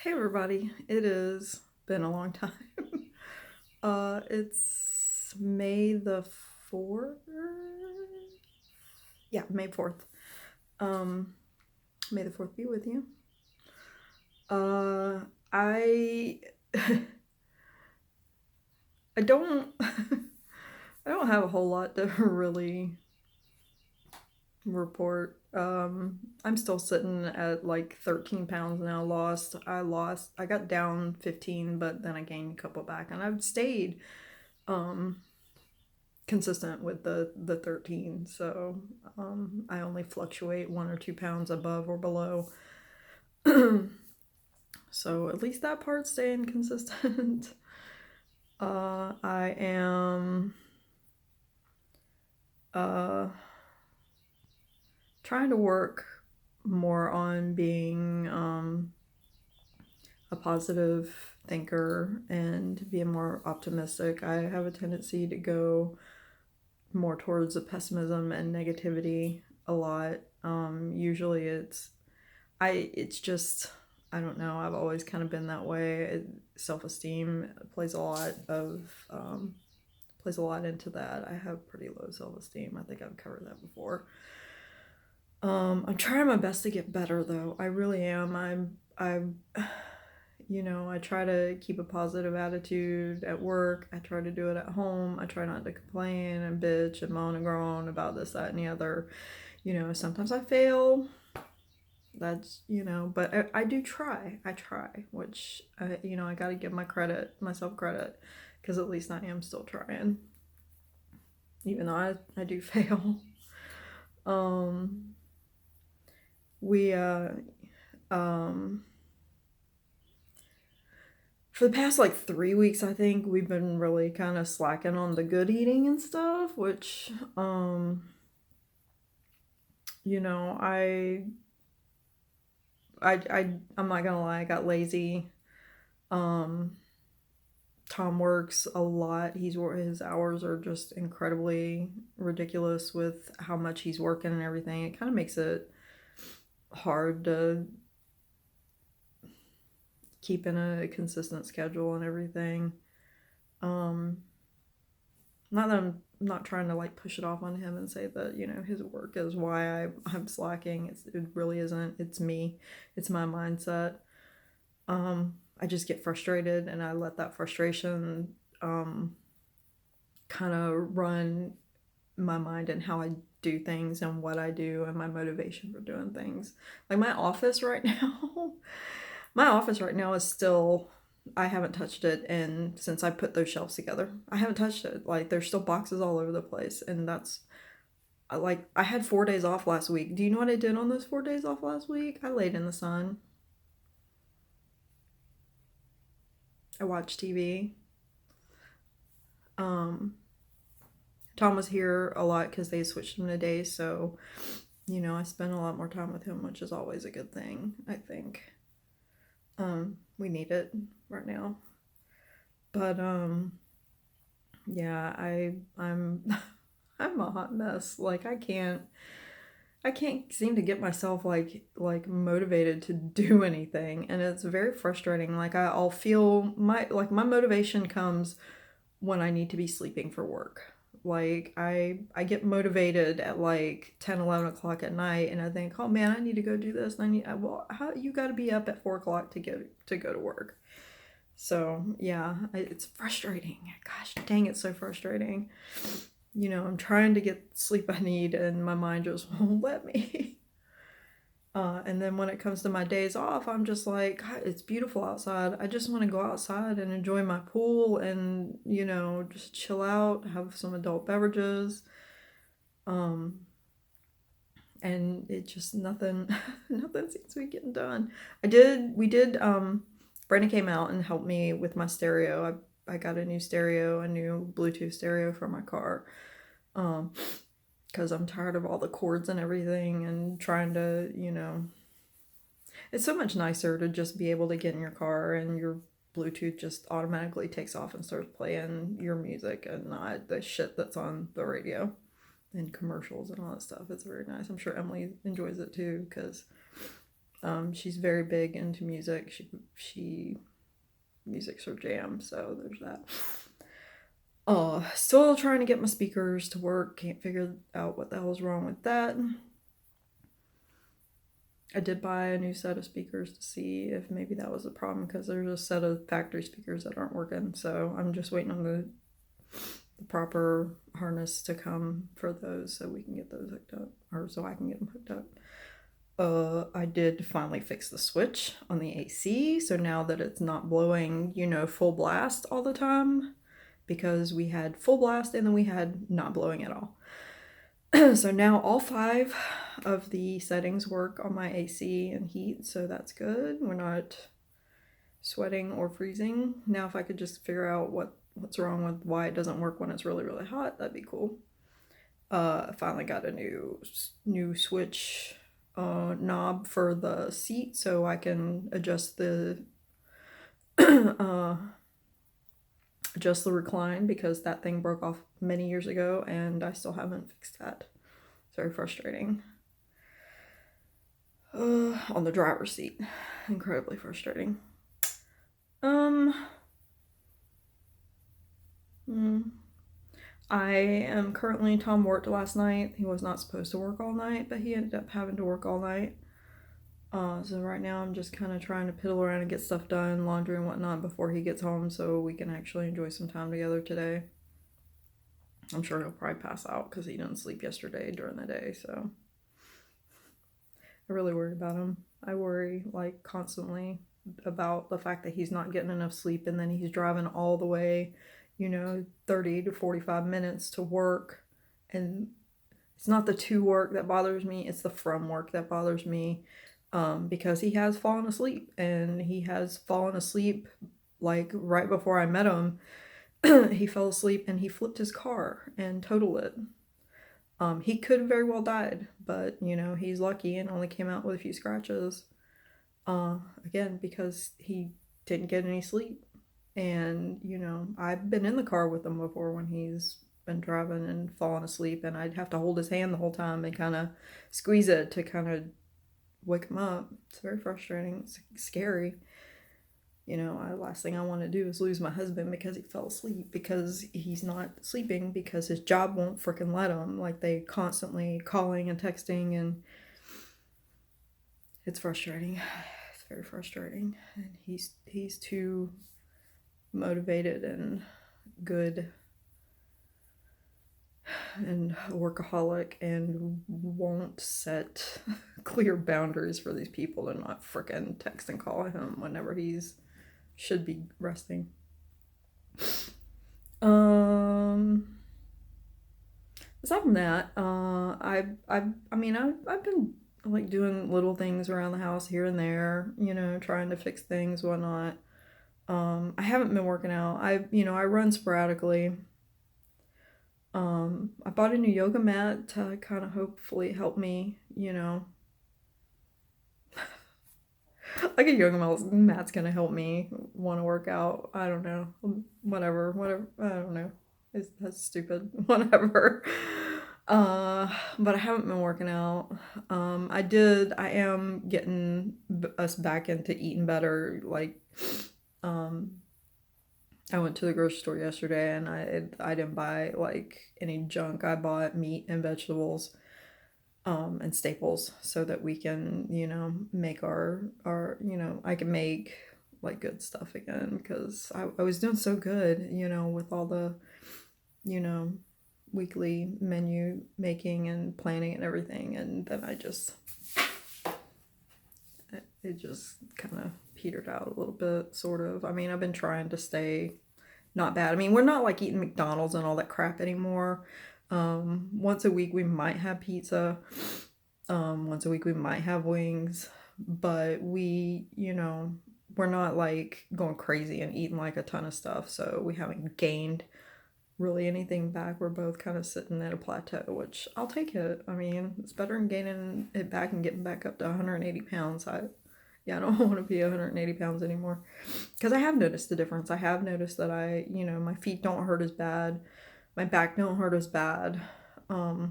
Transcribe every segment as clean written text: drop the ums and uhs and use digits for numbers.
Hey everybody, it has been a long time. It's May the 4th. Yeah, May 4th. Um, May the 4th be with you. I I don't I don't have a whole lot to really report. I'm still sitting at like 13 pounds now. I got down 15, but then I gained a couple back, and I've stayed um consistent with the 13. So I only fluctuate 1 or 2 pounds above or below. So at least that part's staying consistent. I am uh, trying to work more on being a positive thinker and being more optimistic. I have a tendency to go more towards the pessimism and negativity a lot. Usually it's just, I don't know, I've always kind of been that way. Self-esteem plays a lot into that. I have pretty low self-esteem. I think I've covered that before. I'm trying my best to get better though. I really am. I'm I try to keep a positive attitude at work. I try to do it at home. I try not to complain and bitch and moan and groan about this, that, and the other. Sometimes I fail. But I do try. I try, which, I got to give myself credit, because at least I am still trying, even though I do fail. Um, we, for the past like 3 weeks, I think we've been really kind of slacking on the good eating and stuff, which, you know, I'm not gonna lie, I got lazy. Um, Tom works a lot. His hours are just incredibly ridiculous with how much he's working and everything. It kind of makes it hard to keep in a consistent schedule and everything. Um, Not that I'm not trying to like push it off on him and say that his work is why I'm slacking. It really isn't. It's me. It's my mindset. I just get frustrated, and I let that frustration kind of run my mind and how I do things and what I do and my motivation for doing things. Like my office right now, my office right now is still, I haven't touched it, and since I put those shelves together, I haven't touched it. Like there's still boxes all over the place, and I had 4 days off last week. Do you know what I did on those 4 days off last week? I laid in the sun. I watched TV. Um, Tom was here a lot because they switched him to days, so I spent a lot more time with him, which is always a good thing, I think. We need it right now. But yeah, I'm I'm a hot mess. Like I can't seem to get myself like motivated to do anything, and it's very frustrating. Like I'll feel my motivation comes when I need to be sleeping for work. Like I get motivated at like 10, 11 o'clock at night, and I think, oh man, I need to go do this. And well, how you got to be up at 4 o'clock to go to work. So yeah, it's frustrating. Gosh dang, it's so frustrating. I'm trying to get sleep I need, and my mind just won't let me. And then when it comes to my days off, I'm just like, God, it's beautiful outside. I just want to go outside and enjoy my pool and, just chill out, have some adult beverages. Um, and it just nothing, nothing seems to be getting done. Brandon came out and helped me with my stereo. I got a new stereo, a new Bluetooth stereo for my car. Because I'm tired of all the cords and everything and trying to, it's so much nicer to just be able to get in your car and your Bluetooth just automatically takes off and starts playing your music and not the shit that's on the radio and commercials and all that stuff. It's very nice. I'm sure Emily enjoys it too, because She's very big into music. She music's her jam, so there's that. Still trying to get my speakers to work. Can't figure out what the hell's wrong with that. I did buy a new set of speakers to see if maybe that was a problem, because there's a set of factory speakers that aren't working. So I'm just waiting on the proper harness to come for those so we can get those hooked up, or so I can get them hooked up. I did finally fix the switch on the AC, so now that it's not blowing, full blast all the time, because we had full blast and then we had not blowing at all. So now all 5 of the settings work on my AC and heat, so that's good. We're not sweating or freezing. Now if I could just figure out what's wrong with why it doesn't work when it's really, really hot, that'd be cool. I finally got a new switch knob for the seat, so I can adjust the adjust the recline, because that thing broke off many years ago and I still haven't fixed that. It's very frustrating. On the driver's seat, incredibly frustrating. I am currently, Tom worked last night. He was not supposed to work all night, but he ended up having to work all night. So right now I'm just kind of trying to piddle around and get stuff done, laundry and whatnot, before he gets home, so we can actually enjoy some time together today. I'm sure he'll probably pass out because he didn't sleep yesterday during the day, so I really worry about him. I worry like constantly about the fact that he's not getting enough sleep, and then he's driving all the way, 30 to 45 minutes to work, and it's not the to work that bothers me, it's the from work that bothers me. Because he has fallen asleep, and he has fallen asleep like right before I met him. He fell asleep and he flipped his car and totaled it. He could have very well died, but he's lucky and only came out with a few scratches. Again, because he didn't get any sleep. And I've been in the car with him before when he's been driving and fallen asleep, and I'd have to hold his hand the whole time and kind of squeeze it to kind of wake him up. It's very frustrating. It's scary. Last thing I want to do is lose my husband because he fell asleep, because he's not sleeping, because his job won't freaking let him. Like, they constantly calling and texting, and it's frustrating. It's very frustrating. And he's too motivated and good and a workaholic, and won't set clear boundaries for these people to not frickin' text and call him whenever he's should be resting. Aside from that, I've been like doing little things around the house here and there, trying to fix things, whatnot. I haven't been working out. I run sporadically. I bought a new yoga mat to kind of hopefully help me, like a yoga mat's gonna help me want to work out. I don't know. Whatever. I don't know. That's stupid. Whatever. But I haven't been working out. I am getting us back into eating better. Like, I went to the grocery store yesterday and I didn't buy like any junk. I bought meat and vegetables, and staples, so that we can, make our I can make like good stuff again, because I was doing so good, with all the, weekly menu making and planning and everything, and then it just kind of petered out a little bit, sort of. I mean, I've been trying to stay not bad. I mean, we're not like eating McDonald's and all that crap anymore. Once a week we might have pizza. Once a week we might have wings, but we're not like going crazy and eating like a ton of stuff, so we haven't gained really anything back. We're both kind of sitting at a plateau, which I'll take it. I mean, it's better than gaining it back and getting back up to 180 pounds. I don't want to be 180 pounds anymore, because I have noticed the difference. I have noticed that my feet don't hurt as bad, my back don't hurt as bad. I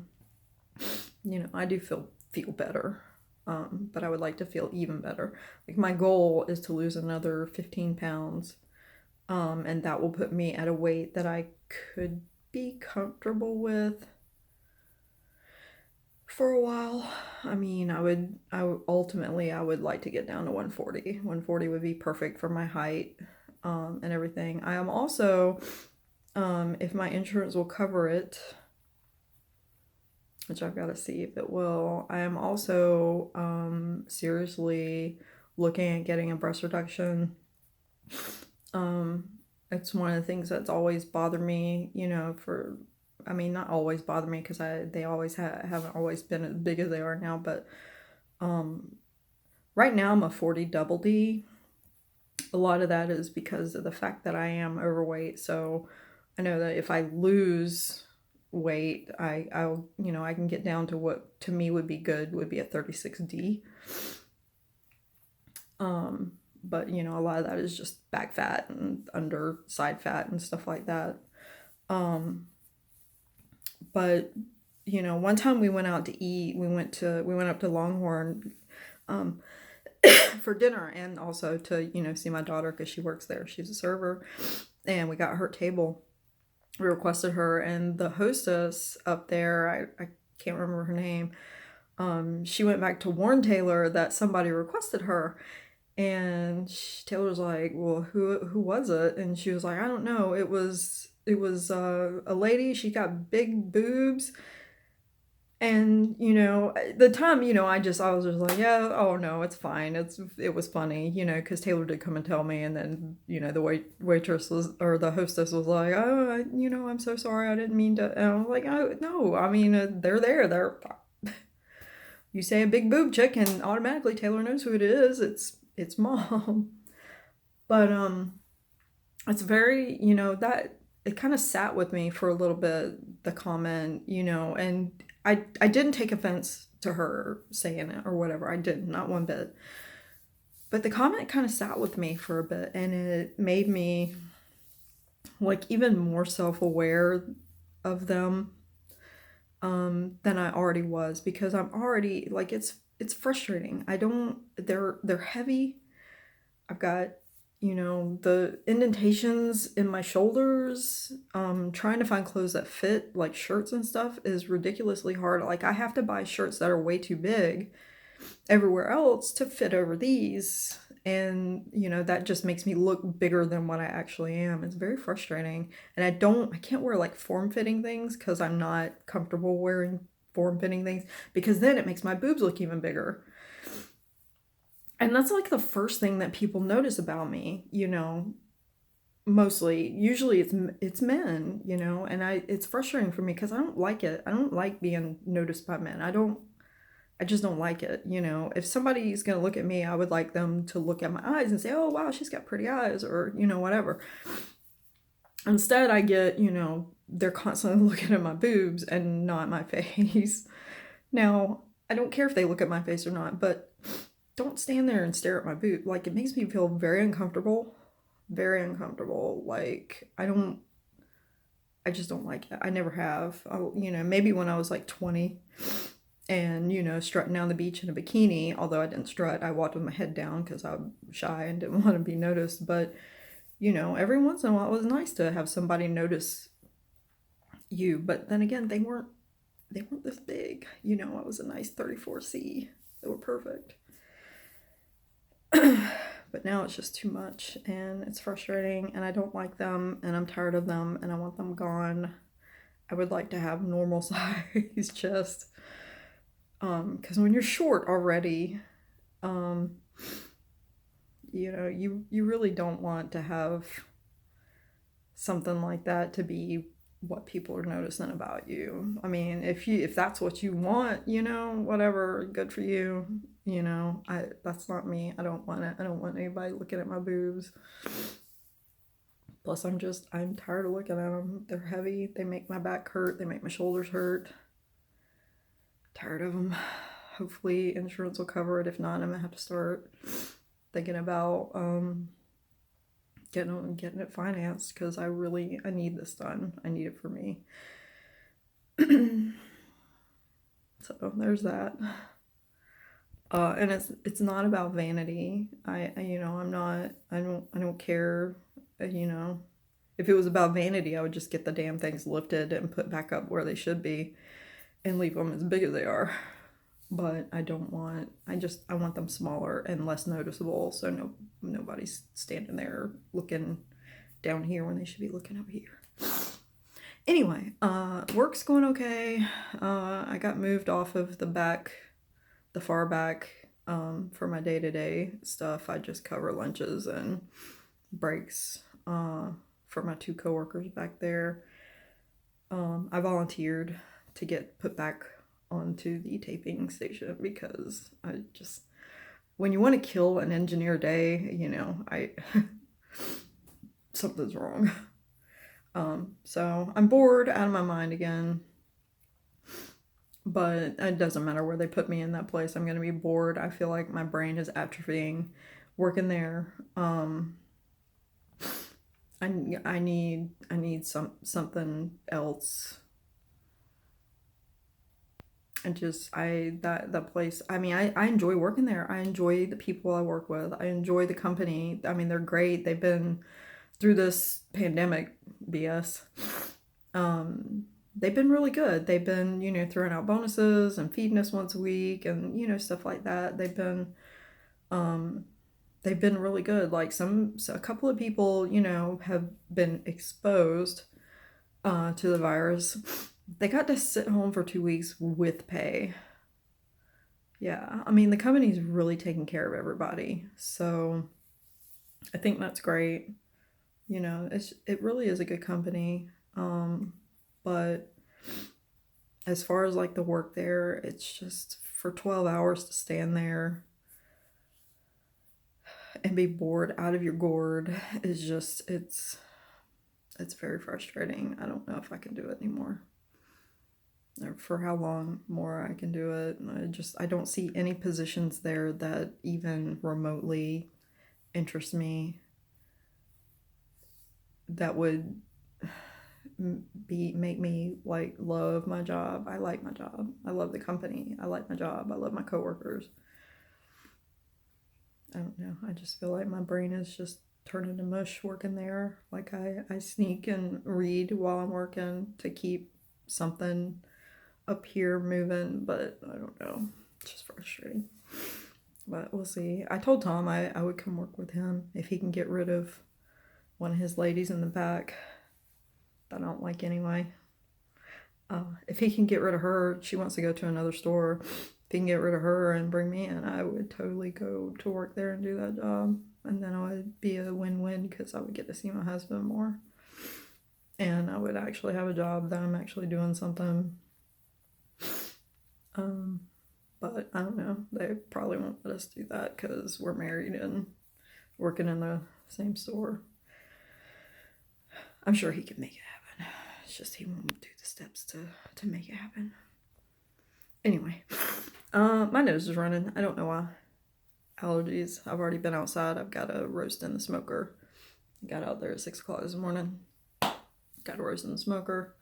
do feel better. But I would like to feel even better. Like my goal is to lose another 15 pounds, and that will put me at a weight that I could be comfortable with for a while. I mean, ultimately, I would like to get down to 140. 140 would be perfect for my height, and everything. I am also, if my insurance will cover it, which I've got to see if it will. I am also seriously looking at getting a breast reduction. It's one of the things that's always bothered me, I mean, not always bothered me because they always haven't always been as big as they are now, but right now I'm a 40 double D. A lot of that is because of the fact that I am overweight, so I know that if I lose weight, I can get down to what to me would be good, would be a 36D. But a lot of that is just back fat and under side fat and stuff like that. But one time we went out to eat. We went up to Longhorn for dinner, and also to see my daughter because she works there. She's a server, and we got her table. We requested her, and the hostess up there, I can't remember her name, she went back to warn Taylor that somebody requested her, and Taylor was like, well, who was it? And she was like, I don't know, it was a lady, she got big boobs. And the time, I was just like, yeah, oh no, it's fine, it was funny, because Taylor did come and tell me. And then the waitress was, or the hostess was like, oh, I'm so sorry, I didn't mean to. And I was like, oh no, I mean, they're you say a big boob chick and automatically Taylor knows who it is. It's mom. But it's very, that it kind of sat with me for a little bit, the comment, and I didn't take offense to her saying it or whatever. I didn't, not one bit. But the comment kind of sat with me for a bit, and it made me like even more self-aware of them than I already was, because I'm already like, it's frustrating. They're heavy. I've got the indentations in my shoulders. Trying to find clothes that fit, like shirts and stuff, is ridiculously hard. Like I have to buy shirts that are way too big everywhere else to fit over these, and that just makes me look bigger than what I actually am. It's very frustrating. And I can't wear like form-fitting things because I'm not comfortable wearing form-fitting things, because then it makes my boobs look even bigger. And that's like the first thing that people notice about me, mostly. Usually it's men, and it's frustrating for me because I don't like it. I don't like being noticed by men. I just don't like it. If somebody's going to look at me, I would like them to look at my eyes and say, oh wow, she's got pretty eyes, or whatever. Instead I get, they're constantly looking at my boobs and not my face. Now, I don't care if they look at my face or not, but don't stand there and stare at my boob. Like, it makes me feel very uncomfortable. Very uncomfortable. Like, I just don't like it. I never have. Maybe when I was like 20 and, strutting down the beach in a bikini, although I didn't strut, I walked with my head down because I was shy and didn't want to be noticed. But, every once in a while it was nice to have somebody notice you. But then again, they weren't this big. I was a nice 34C. They were perfect. But now it's just too much, and it's frustrating, and I don't like them, and I'm tired of them, and I want them gone. I would like to have normal size chest, because when you're short already, you really don't want to have something like that to be what people are noticing about you. I mean, if that's what you want, whatever, good for you. That's not me. I don't want it. I don't want anybody looking at my boobs. Plus, I'm tired of looking at them. They're heavy. They make my back hurt. They make my shoulders hurt. Tired of them. Hopefully insurance will cover it. If not, I'm gonna have to start thinking about getting it financed, because I need this done. I need it for me. So there's that. And it's not about vanity. You know, I don't care, you know. If it was about vanity, I would just get the damn things lifted and put back up where they should be and leave them as big as they are. But I don't want, I want them smaller and less noticeable, so nobody's standing there looking down here when they should be looking up here. Anyway, work's going okay. I got moved off of the far back, for my day-to-day stuff. I just cover lunches and breaks, for my 2 coworkers back there. I volunteered to get put back onto the taping station because when you want to kill an engineer day, you know, something's wrong. So I'm bored out of my mind again, but it doesn't matter where they put me in that place. I'm going to be bored. I feel like my brain is atrophying working there. I need something else. And just that place, I mean, I enjoy working there. I enjoy the people I work with. I enjoy the company. I mean, they're great. They've been through this pandemic BS. They've been really good. They've been, you know, throwing out bonuses and feeding us once a week and, you know, stuff like that. They've been really good. Like a couple of people, you know, have been exposed to the virus. They got to sit home for 2 weeks with pay. Yeah, I mean, the company's really taking care of everybody. So I think that's great. You know, it really is a good company. But as far as like the work there, it's just for 12 hours to stand there and be bored out of your gourd is just, it's very frustrating. I don't know if I can do it anymore. Or for how long more I can do it. I don't see any positions there that even remotely interest me that would make me like love my job. I like my job. I love the company. I like my job. I love my coworkers. I don't know. I just feel like my brain is just turning to mush working there. Like I sneak and read while I'm working to keep something up here moving, but I don't know. It's just frustrating. But we'll see. I told Tom I would come work with him if he can get rid of one of his ladies in the back that I don't like anyway. If he can get rid of her, she wants to go to another store. If he can get rid of her and bring me in, I would totally go to work there and do that job. And then it would be a win-win because I would get to see my husband more. And I would actually have a job that I'm actually doing something. But I don't know. They probably won't let us do that because we're married and working in the same store. I'm sure he could make it happen. It's just he won't do the steps to make it happen. Anyway, my nose is running. I don't know why. Allergies. I've already been outside. I've got a roast in the smoker. Got out there at 6 o'clock this morning. Got a roast in the smoker.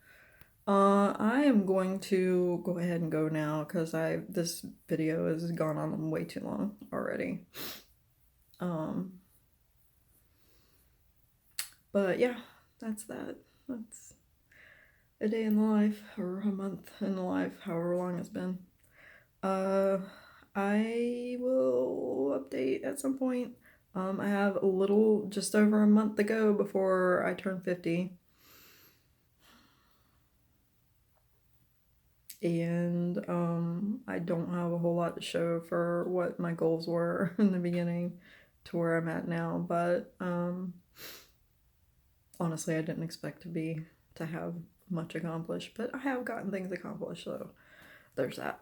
I am going to go ahead and go now because this video has gone on way too long already. But yeah, that's that. That's a day in the life, or a month in the life, however long it's been. I will update at some point. I have just over a month to go before I turn 50. And I don't have a whole lot to show for what my goals were in the beginning to where I'm at now, but honestly I didn't expect to have much accomplished, but I have gotten things accomplished, so there's that.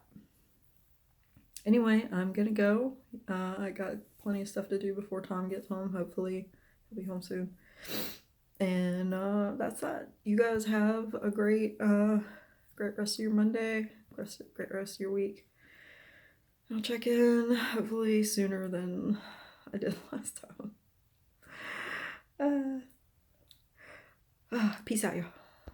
Anyway, I'm gonna go. I got plenty of stuff to do before Tom gets home. Hopefully he'll be home soon. And that's that. You guys have a great rest of your Monday, great rest of your week. I'll check in hopefully sooner than I did last time. Peace out, y'all.